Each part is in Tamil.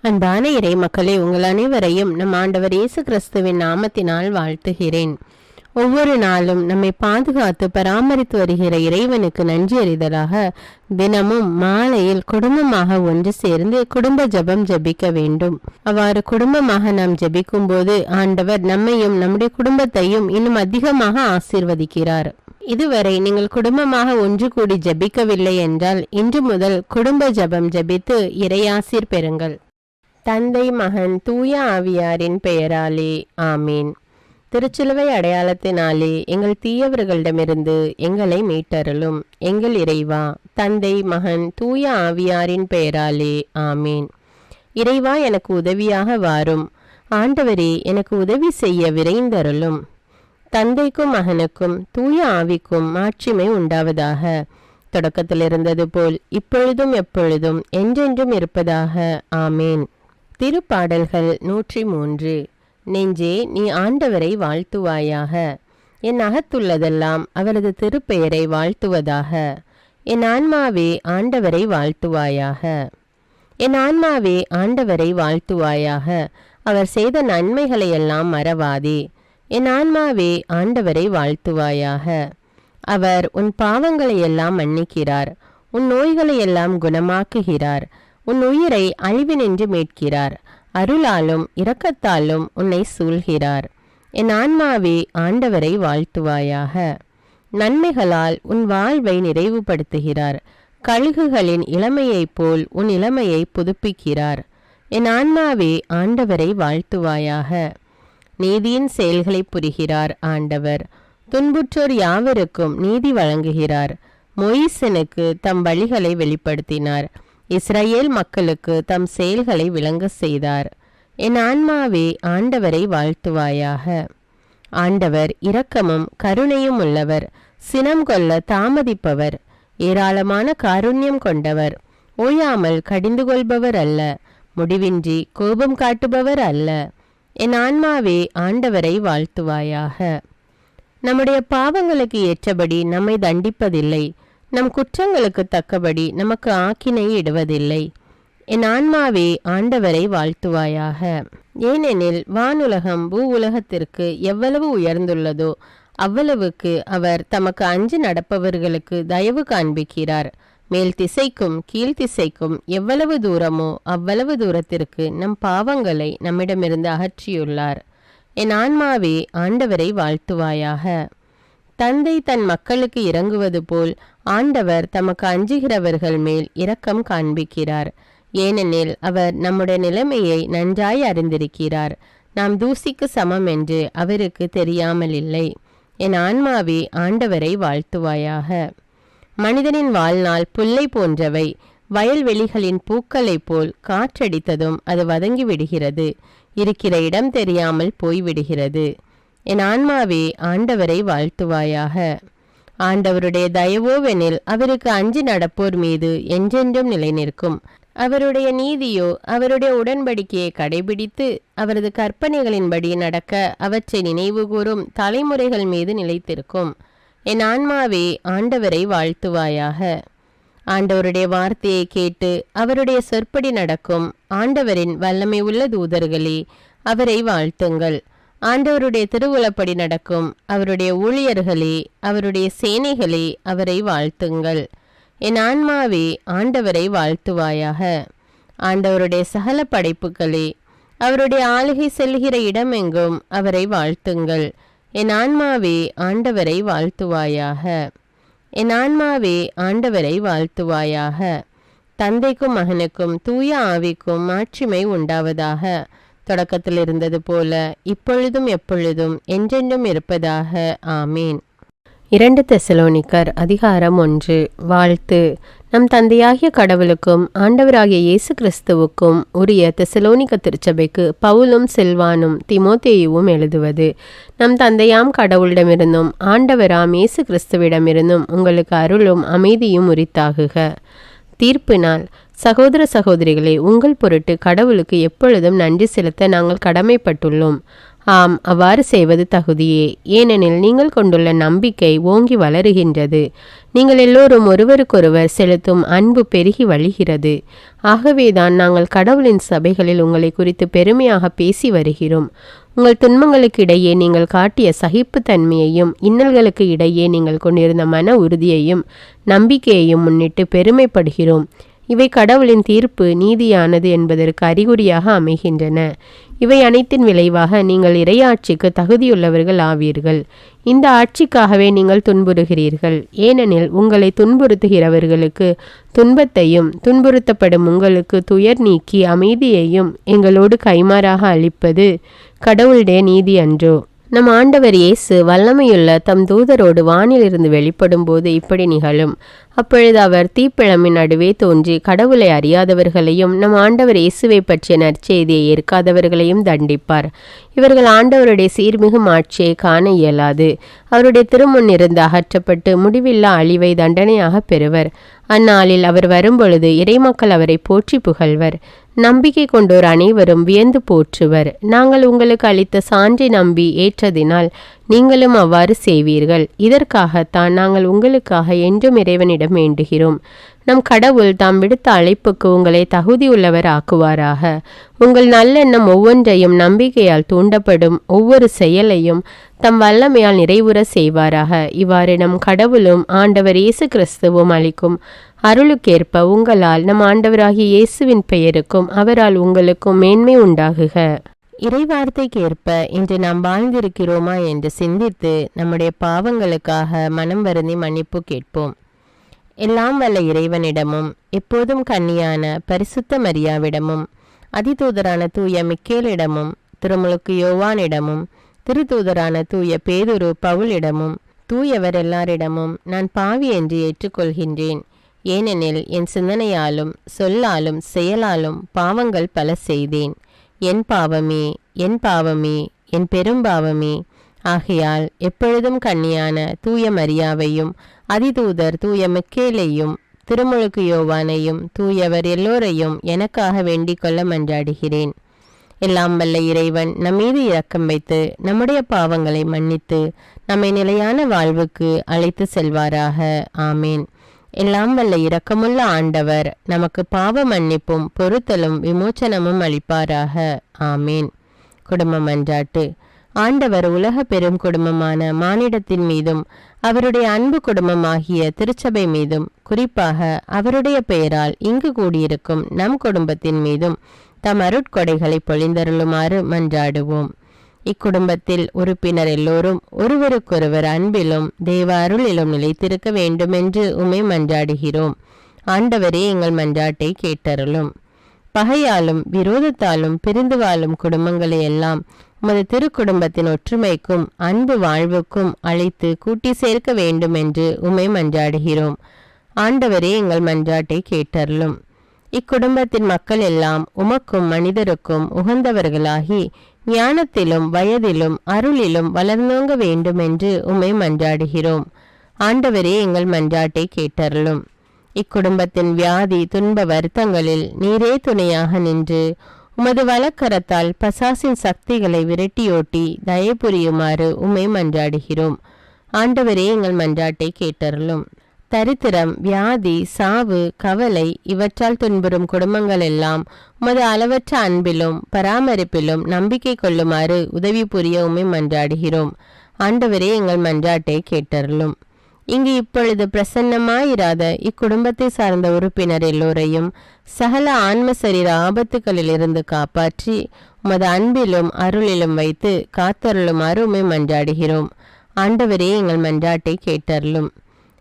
அன்பான இறை மக்களே, உங்கள் அனைவரையும் நம் ஆண்டவர் இயேசு கிறிஸ்துவின் நாமத்தினால் வாழ்த்துகிறேன். ஒவ்வொரு நாளும் நம்மை பாதுகாத்து பராமரித்து வருகிற இறைவனுக்கு நன்றி அறிதலாக தினமும் மாலையில் குடும்பமாக ஒன்று சேர்ந்து குடும்ப ஜெபம் ஜெபிக்க வேண்டும். அவ்வாறு குடும்பமாக நாம் ஜெபிக்கும் போது ஆண்டவர் நம்மையும் நம்முடைய குடும்பத்தையும் இன்னும் அதிகமாக ஆசீர்வதிக்கிறார். இதுவரை நீங்கள் குடும்பமாக ஒன்று கூடி ஜெபிக்கவில்லை என்றால் இன்று முதல் குடும்ப ஜெபம் ஜெபித்து இறையாசீர் பெறுங்கள். தந்தை, மகன், தூய ஆவியாரின் பெயராலே ஆமீன். திருச்சிலுவை அடையாளத்தினாலே எங்கள் தீயவர்களிடமிருந்து எங்களை மீட்டருளும். எங்கள் இறைவா, தந்தை, மகன், தூய ஆவியாரின் பெயராலே ஆமீன். இறைவா, எனக்கு உதவியாக வாரும். ஆண்டவரே, எனக்கு உதவி செய்ய விரைந்தருளும். தந்தைக்கும் மகனுக்கும் தூய ஆவிக்கும் மாட்சிமை உண்டாவதாக. தொடக்கத்தில் இருந்தது போல் இப்பொழுதும் எப்பொழுதும் என்றென்றும் இருப்பதாக ஆமேன். திருப்பாடல்கள் 103. நெஞ்சே, நீ ஆண்டவரை வாழ்த்துவாயாக. என் அகத்துள்ளதெல்லாம் அவரது திருப்பெயரை வாழ்த்துவதாக. என் ஆன்மாவே ஆண்டவரை வாழ்த்துவாயாக. என் ஆன்மாவே ஆண்டவரை வாழ்த்துவாயாக. அவர் செய்த நன்மைகளையெல்லாம் மறவாதே. என் ஆன்மாவே ஆண்டவரை வாழ்த்துவாயாக. அவர் உன் பாவங்களையெல்லாம் மன்னிக்கிறார், உன் நோய்களையெல்லாம் குணமாக்குகிறார், உன் உயிரை அழிவினின்று மீட்கிறார், அருளாலும் இரக்கத்தாலும் உன்னை சூழ்கிறார். என் ஆன்மாவே ஆண்டவரை வாழ்த்துவாயாக. நன்மைகளால் உன் வாழ்வை நிறைவுபடுத்துகிறார், கழுகுகளின் இளமையைப் போல் உன் இளமையை புதுப்பிக்கிறார். என் ஆன்மாவே ஆண்டவரை வாழ்த்துவாயாக. நீதியின் செயல்களை புரிகிறார் ஆண்டவர், துன்புற்றோர் யாவருக்கும் நீதி வழங்குகிறார். மொயிசனுக்கு தம் வழிகளை வெளிப்படுத்தினார், இஸ்ரவேல் மக்களுக்கு தம் செயல்களை விளங்க செய்தார். என் ஆன்மாவே ஆண்டவரை வாழ்த்துவாயாக. ஆண்டவர் இரக்கமும் கருணையும் உள்ளவர், சினம் கொள்ள தாமதிப்பவர், ஏராளமான காருண்யம் கொண்டவர், ஓயாமல் கடிந்து கொள்பவர் அல்ல, முடிவின்றி கோபம் காட்டுபவர் அல்ல. என் ஆன்மாவே ஆண்டவரை வாழ்த்துவாயாக. நம்முடைய பாவங்களுக்கு ஏற்றபடி நம்மை தண்டிப்பதில்லை, நம் குற்றங்களுக்கு தக்கபடி நமக்கு ஆக்கினை இடுவதில்லை. என் ஆன்மாவே ஆண்டவரை வாழ்த்துவாயாக. ஏனெனில் வானுலகம் பூ உலகத்திற்கு எவ்வளவு உயர்ந்துள்ளதோ அவ்வளவுக்கு அவர் தமக்கு அஞ்சு நடப்பவர்களுக்கு தயவு காண்பிக்கிறார். மேல் திசைக்கும் கீழ்த்திசைக்கும் எவ்வளவு தூரமோ அவ்வளவு தூரத்திற்கு நம் பாவங்களை நம்மிடமிருந்து அகற்றியுள்ளார். என் ஆன்மாவே ஆண்டவரை வாழ்த்துவாயாக. தந்தை தன் மக்களுக்கு இறங்குவது போல் ஆண்டவர் தமக்கு அஞ்சுகிறவர்கள் மேல் இரக்கம் காண்பிக்கிறார். ஏனெனில் அவர் நம்முடைய நிலைமையை நன்றாய் அறிந்திருக்கிறார். நாம் தூசிக்கு சமம் என்று அவருக்கு தெரியாமல் இல்லை. என் ஆன்மாவே ஆண்டவரை வாழ்த்துவாயாக. மனிதனின் வாழ்நாள் புல்லை போன்றவை, வயல்வெளிகளின் பூக்களைப் போல் காற்றடித்ததும் அது வதங்கி விடுகிறது, இருக்கிற இடம் தெரியாமல் போய்விடுகிறது. என் ஆன்மாவே ஆண்டவரை வாழ்த்துவாயாக. ஆண்டவருடைய தயவோவெனில் அவருக்கு அஞ்சி நடப்போர் மீது என்றென்றும் நிலை நிற்கும். அவருடைய நீதியோ அவருடைய உடன்படிக்கையை கடைபிடித்து அவரது கற்பனைகளின்படி நடக்க அவற்றை நினைவு கூறும் தலைமுறைகள் மீது நிலைத்திருக்கும். என் ஆன்மாவே ஆண்டவரை வாழ்த்துவாயாக. ஆண்டவருடைய வார்த்தையை கேட்டு அவருடைய சொற்படி நடக்கும் ஆண்டவரின் வல்லமை உள்ள தூதர்களே, அவரை வாழ்த்துங்கள். ஆண்டவருடைய திருவுளப்படி நடக்கும் அவருடைய ஊழியர்களே, அவருடைய சேனைகளே, அவரை வாழ்த்துங்கள். என் ஆன்மாவே ஆண்டவரை வாழ்த்துவாயாக. ஆண்டவருடைய சகல படைப்புகளே, அவருடைய ஆளுகை செல்கிற இடமெங்கும் அவரை வாழ்த்துங்கள். என் ஆன்மாவே ஆண்டவரை வாழ்த்துவாயாக. என் ஆன்மாவே ஆண்டவரை வாழ்த்துவாயாக. தந்தைக்கும் மகனுக்கும் தூய ஆவிக்கும் மாட்சிமை உண்டாவதாக. தொடக்கத்தில் இருந்தது போல இப்பொழுதும் எப்பொழுதும் என்றென்றும் இருப்பதாக ஆமீன். 2 தெசலோனிக்கர் அதிகாரம் 1. வாழ்த்து. நம் தந்தையாகிய கடவுளுக்கும் ஆண்டவராகிய இயேசு கிறிஸ்துவுக்கும் உரிய தெசலோனிக்க திருச்சபைக்கு பவுலும் சில்வானும் தீமோத்தேயுவும் எழுதுவது. நம் தந்தையாம் கடவுளிடமிருந்தும் ஆண்டவராம் இயேசு கிறிஸ்துவிடமிருந்தும் உங்களுக்கு அருளும் அமைதியும் உரித்தாகுக. தீர்ப்பு நாள். சகோதர சகோதரிகளே, உங்கள் பொருட்டு கடவுளுக்கு எப்பொழுதும் நன்றி செலுத்த நாங்கள் கடமைப்பட்டுள்ளோம். ஆம், அவ்வாறு செய்வது தகுதியே. ஏனெனில் நீங்கள் கொண்டுள்ள நம்பிக்கை ஓங்கி வளருகின்றது. நீங்கள் எல்லோரும் ஒருவருக்கொருவர் செலுத்தும் அன்பு பெருகி வழிகிறது. ஆகவேதான் நாங்கள் கடவுளின் சபைகளில் உங்களை குறித்து பெருமையாக பேசி வருகிறோம். உங்கள் துன்பங்களுக்கு இடையே நீங்கள் காட்டிய சகிப்புத்தன்மையையும் இன்னல்களுக்கு இடையே நீங்கள் கொண்டிருந்த மன உறுதியையும் நம்பிக்கையையும் முன்னிட்டு பெருமைப்படுகிறோம். இவை கடவுளின் தீர்ப்பு நீதியானது என்பதற்கு அறிகுறியாக அமைகின்றன. இவை அனைத்தின் விளைவாக நீங்கள் இறையாட்சிக்கு தகுதியுள்ளவர்கள் ஆவீர்கள். இந்த ஆட்சிக்காகவே நீங்கள் துன்புறுகிறீர்கள். ஏனெனில் உங்களை துன்புறுத்துகிறவர்களுக்கு துன்பத்தையும் துன்புறுத்தப்படும் உங்களுக்கு துயர் நீக்கி அமைதியையும் எங்களோடு கைமாறாக அளிப்பது கடவுளுடைய நீதி அன்றோ? நம் ஆண்டவர் இயேசு வல்லமையுள்ள தம் தூதரோடு வானிலிருந்து வெளிப்படும் போது இப்படி நிகழும். அப்பொழுது அவர் தீப்பிழம்பின் நடுவே தோன்றி கடவுளை அறியாதவர்களையும் நம் ஆண்டவர் இயேசுவை பற்றிய நற்செய்தியை ஏற்காதவர்களையும் தண்டிப்பார். இவர்கள் ஆண்டவருடைய சீர்மிகு ஆட்சியை காண இயலாது. அவருடைய திருமுன் இருந்து அகற்றப்பட்டு முடிவில்லா அழிவை தண்டனையாக பெறுவர். அந்நாளில் அவர் வரும்பொழுது இறைமக்கள் அவரை போற்றி புகழ்வர். நம்பிக்கை கொண்டோர் அனைவரும் வியந்து போற்றுவர். நாங்கள் உங்களுக்கு அளித்த சான்றை நம்பி ஏற்றதினால் நீங்களும் அவ்வாறு செய்வீர்கள். இதற்காகத்தான் நாங்கள் உங்களுக்காக என்றும் இறைவனிடம் வேண்டுகிறோம். நம் கடவுள் தாம் விடுத்த அழைப்புக்கு உங்களை தகுதியுள்ளவர் ஆக்குவாராக. உங்கள் நல்லெண்ணம் ஒவ்வொன்றையும் நம்பிக்கையால் தூண்டப்படும் ஒவ்வொரு செயலையும் தம் வல்லமையால் நிறைவுற செய்வாராக. இவ்வாறு நம் கடவுளும் ஆண்டவர் இயேசு கிறிஸ்துவும் அளிக்கும் அருளுக்கேற்ப உங்களால் நம் ஆண்டவராகிய இயேசுவின் பெயருக்கும் அவரால் உங்களுக்கும் மேன்மை உண்டாகுக. இறைவார்த்தைக்கேற்ப இன்று நாம் வாழ்ந்திருக்கிறோமா என்று சிந்தித்து நம்முடைய பாவங்களுக்காக மனம் வருந்தி மன்னிப்பு கேட்போம். எல்லாம் வல்ல இறைவனிடமும் எப்போதும் கன்னியான பரிசுத்த மரியாவிடமும் அதிதூதரான தூய மிக்கேலிடமும் திருமுழுக்கு யோவானிடமும் திருத்தூதரான தூய பேதுரு பவுலிடமும் தூயவர் எல்லாரிடமும் நான் பாவி என்று ஏற்றுக்கொள்கின்றேன். ஏனெனில் என் சிந்தனையாலும் சொல்லாலும் செயலாலும் பாவங்கள் பல செய்தேன். என் பாவமே, என் பாவமே, என் பெரும்பாவமே. ஆகையால் எப்பொழுதும் கன்னியான தூய மரியாவையும் அதிதூதர் தூய மிக்கேலையும் திருமுழுக்கு யோவானையும் தூயவர் எல்லோரையும் எனக்காக வேண்டிக் கொள்ள மன்றாடுகிறேன். எல்லாம் வல்ல இறைவன் நம்மீது இரக்கம் வைத்து நம்முடைய பாவங்களை மன்னித்து நம்மை நிலையான வாழ்வுக்கு அழைத்து செல்வாராக. ஆமேன். எல்லாம் வல்ல இரக்கமுள்ள ஆண்டவர் நமக்கு பாவ மன்னிப்பும் பொறுத்தலும் விமோச்சனமும் அளிப்பாராக. ஆமேன். குடும்ப மன்றாட்டு. ஆண்டவர் உலக பெரும் குடும்பமான மானிடத்தின் மீதும் அவருடைய அன்பு குடும்பமாகிய திருச்சபை மீதும் குறிப்பாக அவருடைய பெயரால் இங்கு கூடியிருக்கும் நம் குடும்பத்தின் மீதும் தம் அருட்கொடைகளை பொழிந்தருளுமாறு மன்றாடுவோம். இக்குடும்பத்தில் உறுப்பினர் எல்லோரும் ஒருவருக்கொருவர் அன்பிலும் தேவ அருளிலும் நிலைத்திருக்க வேண்டுமென்று உம்மை மன்றாடுகிறோம். ஆண்டவரே, எங்கள் மன்றாட்டை கேட்டருளும். பகையாலும் விரோதத்தாலும் பிரிந்து வாழும் குடும்பங்களை எல்லாம் உமது திருக்குடும்பத்தின் ஒற்றுமைக்கும் அன்பு வாழ்வுக்கும் அழைத்து கூட்டி சேர்க்க வேண்டுமென்று உம்மை மன்றாடுகிறோம். ஆண்டவரே, எங்கள் மன்றாட்டை கேட்டருளும். இக்குடும்பத்தின் மக்கள் எல்லாம் உமக்கும் மனிதருக்கும் உகந்தவர்களாகி ஞானத்திலும் வயதிலும் அருளிலும் வளர்ந்தோங்க வேண்டுமென்று உம்மை மன்றாடுகிறோம். ஆண்டவரே, எங்கள் மன்றாட்டை கேட்டருளும். இக்குடும்பத்தின் வியாதி துன்ப வருத்தங்களில் நீரே துணையாக நின்று உமது வலக்கரத்தால் பசாசின் சக்திகளை விரட்டியோட்டி தயை புரியுமாறு உம்மை மன்றாடுகிறோம். ஆண்டவரே, எங்கள் மன்றாட்டை கேட்டருளும். தரித்திரம், வியாதி, சாவு, கவலை இவற்றால் துன்புறும் குடும்பங்கள் எல்லாம் உமது அளவற்ற அன்பிலும் பராமரிப்பிலும் நம்பிக்கை கொள்ளுமாறு உதவி புரிய உம்மை மன்றாடுகிறோம். ஆண்டவரே, எங்கள் மன்றாட்டை கேட்டருளும். இங்கு இப்பொழுது பிரசன்னமாயிராத இக்குடும்பத்தை சார்ந்த உறுப்பினர் எல்லோரையும் சகல ஆன்ம சரீர ஆபத்துக்களிலிருந்து காப்பாற்றி உமது அன்பிலும் அருளிலும் வைத்து காத்தருளுமாறு உம்மை மன்றாடுகிறோம். ஆண்டவரே, எங்கள் மன்றாட்டை கேட்டருளும்.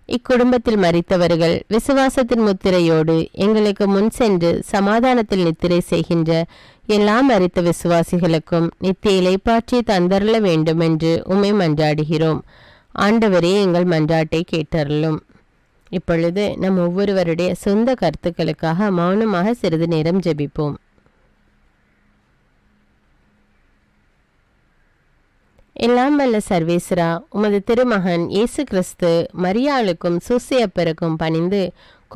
இக்குடும்பத்தில் மரித்தவர்கள் விசுவாசத்தின் முத்திரையோடு எங்களுக்கு முன் சென்று சமாதானத்தில் நித்திரை செய்கின்ற எல்லா மரித்த விசுவாசிகளுக்கும் நித்திய இலைப்பாற்றி தந்தருள வேண்டுமென்று உம்மை மன்றாடுகிறோம். ஆண்டவரே, எங்கள் மன்றாட்டை கேட்டருளும். இப்பொழுது நம் ஒவ்வொருவருடைய சொந்த கருத்துக்களுக்காக மௌனமாக சிறிது நேரம் ஜெபிப்போம். எல்லாம் வல்ல சர்வேஸ்வரா, உமது திருமகன் இயேசு கிறிஸ்து மரியாளுக்கும் சூசையப்பருக்கும் பணிந்து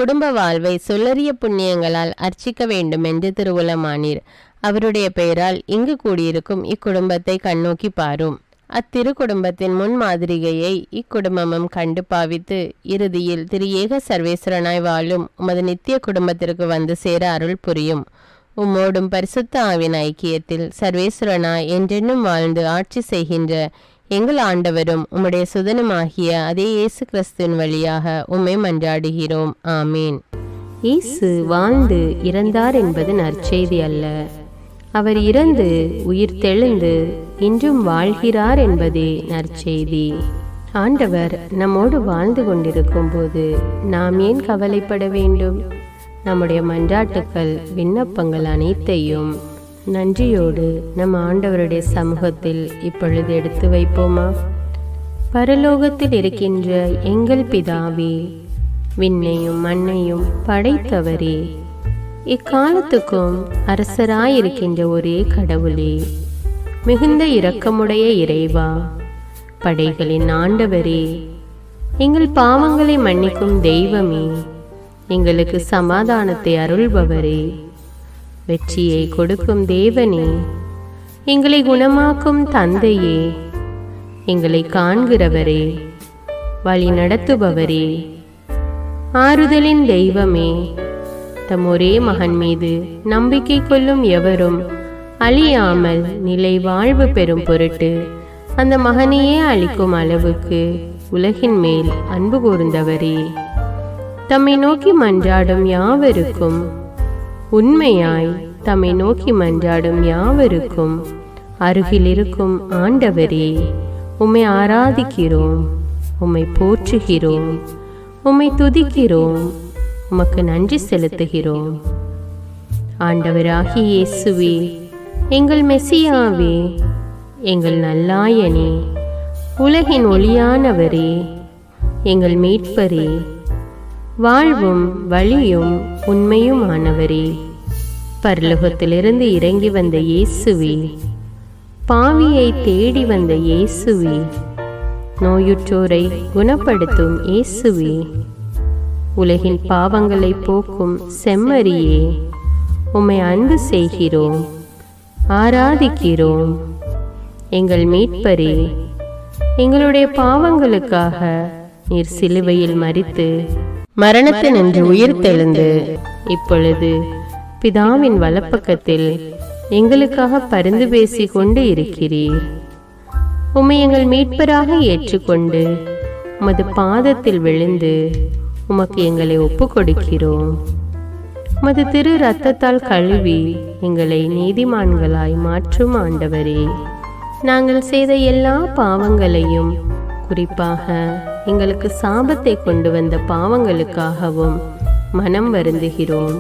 குடும்ப வாழ்வை சொல்லறிய புண்ணியங்களால் அர்ச்சிக்க வேண்டும் என்று திருவுளமானீர். அவருடைய பெயரால் இங்கு கூடியிருக்கும் இக்குடும்பத்தை கண்ணோக்கி பாரும். அத்திரு குடும்பத்தின் முன்மாதிரிகையை இக்குடும்பமும் கண்டு பாவித்து இறுதியில் திரு ஏக சர்வேஸ்வரனாய் வாழும் உமது நித்திய குடும்பத்திற்கு வந்து சேர அருள் புரியும். உம்மோடும் பரிசுத்த ஆவின் ஐக்கியத்தில் சர்வேஸ்வரனாய் என்றென்னும் வாழ்ந்து ஆட்சி செய்கின்ற எங்கள் ஆண்டவரும் உம்முடைய சுதனுமாகிய அதே இயேசு கிறிஸ்துவின் வழியாக உம்மை மன்றாடுகிறோம். ஆமீன். இயேசு வாழ்ந்து இறந்தார் என்பது நற்செய்தி அல்ல, அவர் இறந்து உயிர் தெழுந்து இன்றும் வாழ்கிறார் என்பதே நற்செய்தி. ஆண்டவர் நம்மோடு வாழ்ந்து கொண்டிருக்கும் போது நாம் ஏன் கவலைப்பட வேண்டும்? நம்முடைய மன்றாட்டுக்கள் விண்ணப்பங்கள் அனைத்தையும் நன்றியோடு நம் ஆண்டவருடைய சமூகத்தில் இப்பொழுது எடுத்து வைப்போமா? பரலோகத்தில் இருக்கின்ற எங்கள் பிதாவே, விண்ணையும் மண்ணையும் படைத்தவரே, இக்காலத்துக்கும் அரசராயிருக்கின்ற ஒரே கடவுளே, மிகுந்த இரக்கமுடைய இறைவா, படைகளின் ஆண்டவரே, எங்கள் பாவங்களை மன்னிக்கும் தெய்வமே, எங்களுக்கு சமாதானத்தை அருள்பவரே, வெற்றியை கொடுக்கும் தேவனே, எங்களை குணமாக்கும் தந்தையே, எங்களை காண்கிறவரே, வழி நடத்துபவரே, ஆறுதலின் தெய்வமே, தம் ஒரே மகன் மீது நம்பிக்கை கொள்ளும் எவரும் அழியாமல் நிலை வாழ்வு பெறும் பொருட்டு அந்த மகனையே அளிக்கும் அளவுக்கு உலகின் மேல் அன்பு கூர்ந்தவரே, தம்மை நோக்கி மன்றாடும் யாவருக்கும் உண்மையாய் தம்மை நோக்கி மன்றாடும் யாவருக்கும் அருகில் இருக்கும் ஆண்டவரே, உம்மை ஆராதிக்கிறோம், உம்மை போற்றுகிறோம், உம்மை துதிக்கிறோம், உமக்கு நன்றி செலுத்துகிறோம். ஆண்டவராகிய இயேசுவே, எங்கள் மெசியாவே, எங்கள் நல்லாயனே, உலகின் ஒளியானவரே, எங்கள் மீட்பரே, வாழ்வும் வழியும் உண்மையுமானவரே, பரலோகத்திலிருந்து இறங்கி வந்த இயேசுவே, பாவியை தேடி வந்த இயேசுவே, நோயுற்றோரை குணப்படுத்தும் இயேசுவே, உலகின் பாவங்களை போக்கும் செம்மறியே, உம்மை அன்பு செய்கிறோம், ஆராதிக்கிறோம். எங்கள் மீட்பரே, எங்களுடைய பாவங்களுக்காக நீர் சிலுவையில் மரித்து மரணத்தினின்று உயிர் தெழுந்து இப்பொழுது பிதாவின் வலப்பக்கத்தில் எங்களுக்காக பரிந்து பேசி கொண்டு இருக்கிறீர். உம்மை எங்கள் மீட்பராக ஏற்றுக்கொண்டு உமது பாதத்தில் விழுந்து உமக்கு எங்களை ஒப்பு கொடுக்கிறோம். உமது திரு இரத்தத்தால் கழுவி எங்களை நீதிமான்களாய் மாற்றும் ஆண்டவரே, நாங்கள் செய்த எல்லா பாவங்களையும், குறிப்பாக எங்களுக்கு சாபத்தை கொண்டு வந்த பாவங்களுக்காகவும் மனம் வருந்துகிறோம்.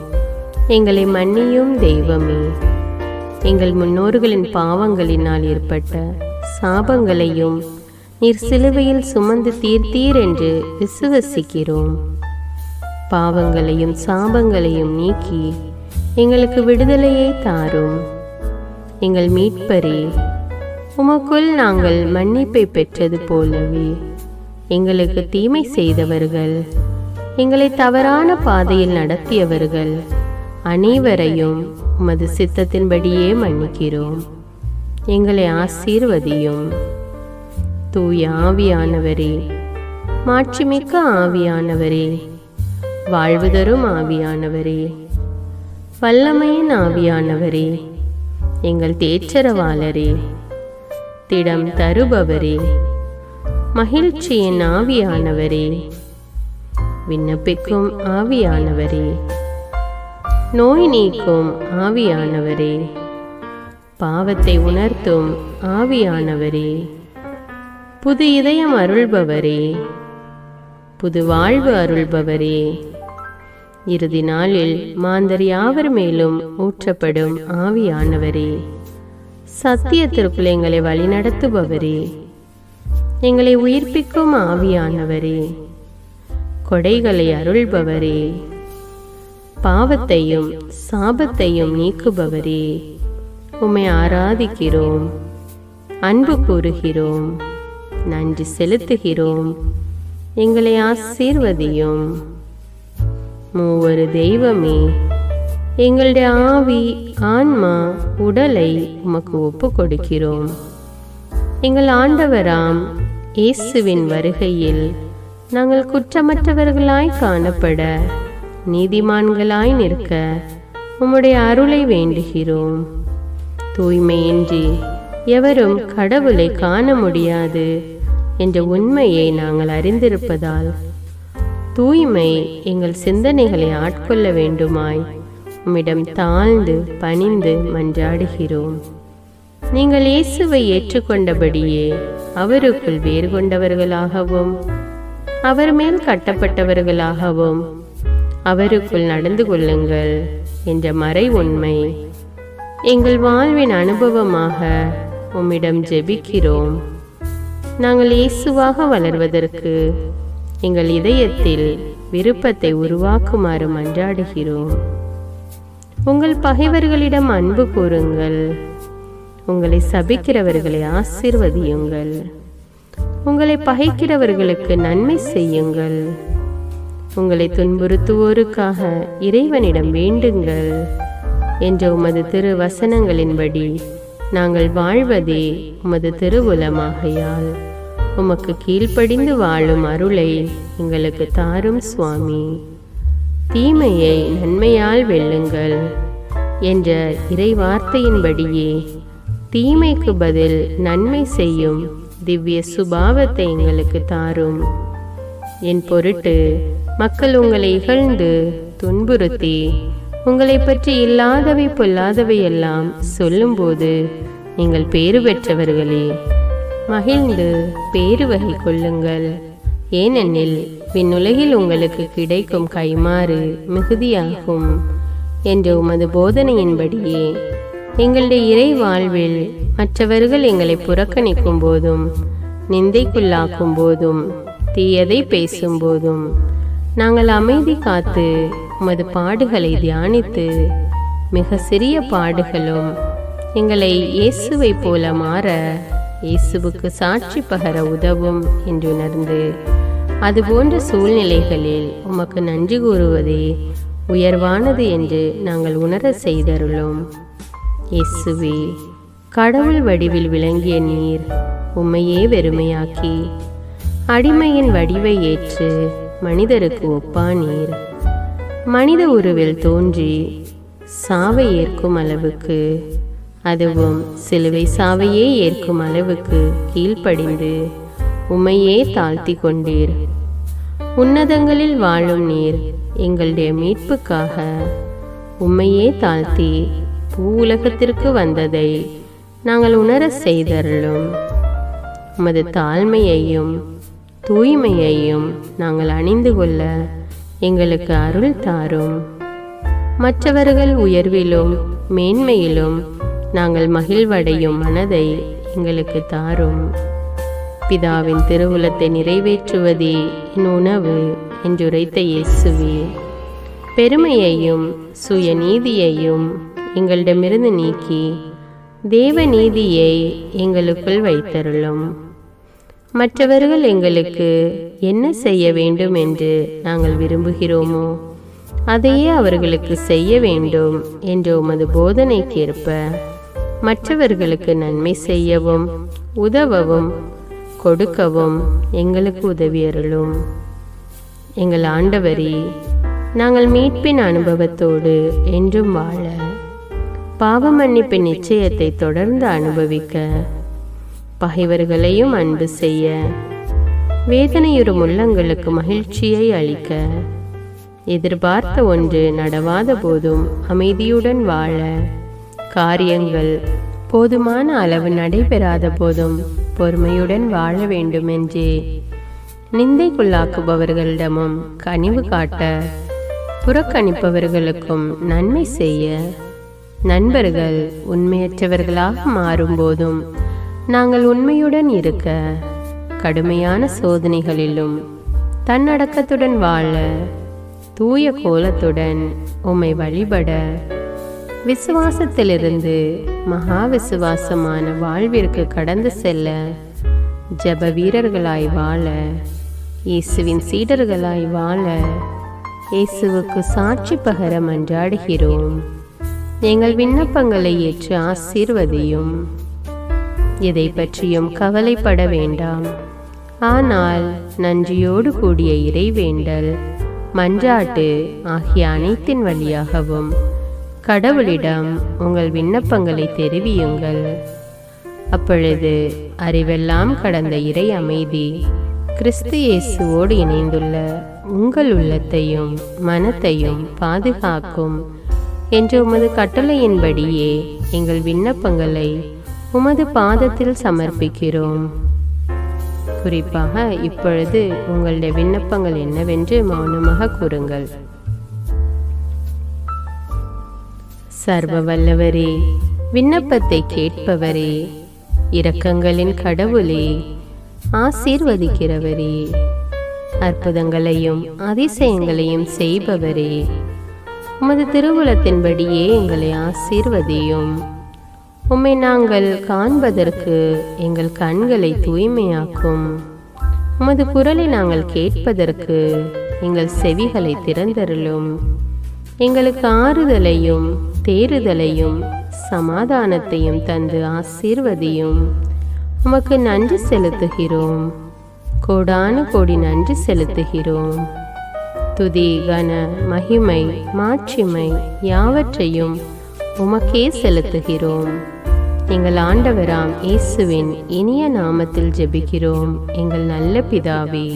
எங்களை மன்னியும் தெய்வமே, எங்கள் முன்னோர்களின் பாவங்களினால் ஏற்பட்ட சாபங்களையும் நீர் சிலுவையில் சுமந்து தீர்த்தீர் என்று விசுவசிக்கிறோம். பாவங்களையும் சாபங்களையும் நீக்கி எங்களுக்கு விடுதலையை தாரும். எங்கள் மீட்பரே, உமக்குள் நாங்கள் மன்னிப்பை பெற்றது போலவே எங்களுக்கு தீமை செய்தவர்கள், எங்களை தவறான பாதையில் நடத்தியவர்கள் அனைவரையும் உமது சித்தத்தின்படியே மன்னிக்கிறோம். எங்களை ஆசீர்வதியும். தூய ஆவியானவரே, மாட்சிமிக்க ஆவியானவரே, வாழ்வு தரும் ஆவியானவரே, வல்லமையின் ஆவியானவரே, எங்கள் தேற்றரவாளரே, திடம் தருபவரே, மகிழ்ச்சியின் ஆவியானவரே, விண்ணப்பிக்கும் ஆவியானவரே, நோய் நீக்கும் ஆவியானவரே, பாவத்தை உணர்த்தும் ஆவியானவரே, புது இதயம் அருள்பவரே, புது வாழ்வு அருள்பவரே, இறுதி நாளில் மாந்தர் யாவர் மேலும் ஊற்றப்படும் ஆவியானவரே, சத்தியத்திற்குள் எங்களை வழிநடத்துபவரே, எங்களை உயிர்ப்பிக்கும் ஆவியானவரே, கொடைகளை அருள்பவரே, பாவத்தையும் சாபத்தையும் நீக்குபவரே, உம்மை ஆராதிக்கிறோம், அன்பு கூறுகிறோம், நன்றி செலுத்துகிறோம். எங்களை ஆசீர்வதியும். மூவரு தெய்வமே, எங்களுடைய ஆவி, ஆன்மா, உடலை உமக்கு ஒப்பு கொடுக்கிறோம். எங்கள் ஆண்டவராம் இயேசுவின் வருகையில் நாங்கள் குற்றமற்றவர்களாய் காணப்பட, நீதிமான்களாய் நிற்க உம்முடைய அருளை வேண்டுகிறோம். தூய்மையின்றி எவரும் கடவுளை காண முடியாது என்ற உண்மையை நாங்கள் அறிந்திருப்பதால் தூய்மை எங்கள் சிந்தனைகளை ஆட்கொள்ள வேண்டுமாய் உம்மிடம் தாழ்ந்து பணிந்து மன்றாடுகிறோம். நீங்கள் இயேசுவை ஏற்றுக்கொண்டபடியே அவருக்குள் வேறு கொண்டவர்களாகவும் அவர் மேல் கட்டப்பட்டவர்களாகவும் அவருக்குள் நடந்து கொள்ளுங்கள் என்ற மறை உண்மை எங்கள் வாழ்வின் அனுபவமாக உம்மிடம் ஜெபிக்கிறோம். நாங்கள் இயேசுவாக வளர்வதற்கு எங்கள் இதயத்தில் விருப்பத்தை உருவாக்குமாறு மன்றாடுகிறோம். உங்கள் பகைவர்களிடம் அன்பு கூறுங்கள், உங்களை சபிக்கிறவர்களை ஆசீர்வதியுங்கள், உங்களை பகைக்கிறவர்களுக்கு நன்மை செய்யுங்கள், உங்களை துன்புறுத்துவோருக்காக இறைவனிடம் வேண்டுங்கள் என்ற உமது திரு வசனங்களின்படி நாங்கள் வாழ்வதே உமது திருவுலமாகையால் உமக்கு கீழ்ப்படிந்து வாழும் அருளை எங்களுக்கு தாரும் சுவாமி. தீமையை நன்மையால் வெல்லுங்கள் என்ற இறை வார்த்தையின்படியே தீமைக்கு பதில் நன்மை செய்யும் திவ்ய சுபாவத்தை எங்களுக்கு தாரும். என் பொருட்டு மக்கள் உங்களை இகழ்ந்து துன்புறுத்தி உங்களை பற்றி இல்லாதவை பொல்லாதவை எல்லாம் சொல்லும்போது நீங்கள் பேறு பெற்றவர்களே, மகிழ்ந்து பேறு வகை கொள்ளுங்கள். ஏனெனில் விண்ணுலகில் உங்களுக்கு கிடைக்கும் கைமாறு மிகுதியாகும் என்ற உமது போதனையின்படியே எங்களுடைய இறை வாழ்வில் மற்றவர்கள் எங்களை புறக்கணிக்கும் போதும் நிந்தைக்குள்ளாக்கும் போதும் தீயதை பேசும்போதும் நாங்கள் அமைதி காத்து உமது பாடுகளை தியானித்து மிக சிறிய பாடுகளும் எங்களை இயேசுவை போல மாற இயேசுவுக்கு சாட்சி பகர உதவும் என்றுணர்ந்து அதுபோன்ற சூழ்நிலைகளில் உமக்கு நன்றி கூறுவதே உயர்வானது என்று நாங்கள் உணர செய்தருளும். இயேசுவே, கடவுள் வடிவில் விளங்கிய நீர் உம்மையே வெறுமையாக்கி அடிமையின் வடிவை ஏற்று மனிதருக்கு ஒப்பானீர். மனித உருவில் தோன்றி சாவை ஏற்கும் அளவுக்கு, அதுவும் சிலுவை சாவையே ஏற்கும் அளவுக்கு கீழ்ப்படிந்து உம்மையே தாழ்த்தி கொண்டீர். உன்னதங்களில் வாழும் நீர் எங்களுடைய மீட்புக்காக உம்மையே தாழ்த்தி பூவுலகத்திற்கு வந்ததை நாங்கள் உணர செய்தருளும். உமது தாழ்மையையும் தூய்மையையும் நாங்கள் அணிந்து கொள்ள எங்களுக்கு அருள் தாரும். மற்றவர்கள் உயர்விலும் மேன்மையிலும் நாங்கள் மகிழ்வடையும் மனதை எங்களுக்கு தாரும். பிதாவின் திருவுலத்தை நிறைவேற்றுவதே என் உணவு என்றுரைத்த இயேசுவே, பெருமையையும் சுயநீதியையும் எங்களிடமிருந்து நீக்கி தேவ நீதியை எங்களுக்குள் வைத்தருளும். மற்றவர்கள் எங்களுக்கு என்ன செய்ய வேண்டும் என்று நாங்கள் விரும்புகிறோமோ அதையே அவர்களுக்கு செய்ய வேண்டும் என்ற உமது போதனைக்கேற்ப மற்றவர்களுக்கு நன்மை செய்யவும் உதவவும் கொடுக்கவும் எங்களுக்கு உதவியருளும். எங்கள் ஆண்டவரே, நாங்கள் மீட்பின் அனுபவத்தோடு என்றும் வாழ, பாவ மன்னிப்பின் நிச்சயத்தை தொடர்ந்து அனுபவிக்க, பகைவர்களையும் அன்பு செய்ய, வேதனையுறும் உள்ளங்களுக்கு மகிழ்ச்சியை அளிக்க, எதிர்பார்த்த ஒன்று நடவாத போதும் அமைதியுடன் வாழ, காரியங்கள் போதுமான அளவு நடைபெறாத போதும் பொறுமையுடன் வாழ வேண்டுமென்றே நிந்தைக்குள்ளாக்குபவர்களிடமும் கனிவு காட்ட, புறக்கணிப்பவர்களுக்கும் நன்மை செய்ய, நண்பர்கள் உண்மையற்றவர்களாக மாறும்போதும் நாங்கள் உண்மையுடன் இருக்க, கடுமையான சோதனைகளிலும் தன்னடக்கத்துடன் வாழ, தூய கோலத்துடன் உம்மை வழிபட, விசுவாசத்திலிருந்து மகா விசுவாசமான வாழ்விற்கு கடந்து செல்ல, ஜெப வீரர்களாய் வாழ, இயேசுவின் சீடர்களாய் வாழ, இயேசுவுக்கு சாட்சி பகர மன்றாடுகிறோம். எங்கள் விண்ணப்பங்களை ஏற்று ஆசீர்வதியும். எதை பற்றியும் கவலைப்பட வேண்டாம். ஆனால் நன்றியோடு கூடிய இறைவேண்டல், மன்றாட்டு ஆகிய அனைத்தின் வழியாகவும் கடவுளிடம் உங்கள் விண்ணப்பங்களை தெரிவியுங்கள். அப்பொழுது அறிவெல்லாம் கடந்த இறை அமைதி கிறிஸ்து இயேசுவோடு இணைந்துள்ள உங்கள் உள்ளத்தையும் மனத்தையும் பாதுகாக்கும் என்ற உமது கட்டளையின்படியே எங்கள் விண்ணப்பங்களை உமது பாதத்தில் சமர்ப்பிக்கிறோம். குறிப்பாக இப்பொழுது உங்களுடைய விண்ணப்பங்கள் என்னவென்று மௌனமாக கூறுங்கள். சர்வ வல்லவரே, விண்ணப்பத்தை கேட்பவரே, இரக்கங்களின் கடவுளே, ஆசீர்வதிக்கிறவரே, அற்புதங்களையும் அதிசயங்களையும் செய்பவரே, உமது திருவுளத்தின்படியே எங்களை ஆசீர்வதியும். உம்மை நாங்கள் காண்பதற்கு எங்கள் கண்களை தூய்மையாக்கும். உமது குரலை நாங்கள் கேட்பதற்கு எங்கள் செவிகளை திறந்தருளும். எங்களுக்கு ஆறுதலையும் தேறுதலையும் சமாதானத்தையும் தந்து ஆசீர்வதியும். உமக்கு நன்றி செலுத்துகிறோம். கோடான கோடி நன்றி செலுத்துகிறோம். துதி, கன, மகிமை, மாட்சிமை யாவற்றையும் உமக்கே செலுத்துகிறோம். எங்கள் ஆண்டவராம் இயேசுவின் இனிய நாமத்தில் ஜெபிக்கிறோம் எங்கள் நல்ல பிதாவே,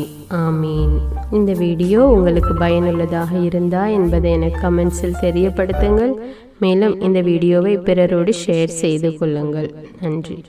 ஆமீன். இந்த வீடியோ உங்களுக்கு பயனுள்ளதாக இருந்தா என்பதை எனக்கு கமெண்ட்ஸில் தெரியப்படுத்துங்கள். மேலும் இந்த வீடியோவை பிறரோடு ஷேர் செய்து கொள்ளுங்கள். நன்றி.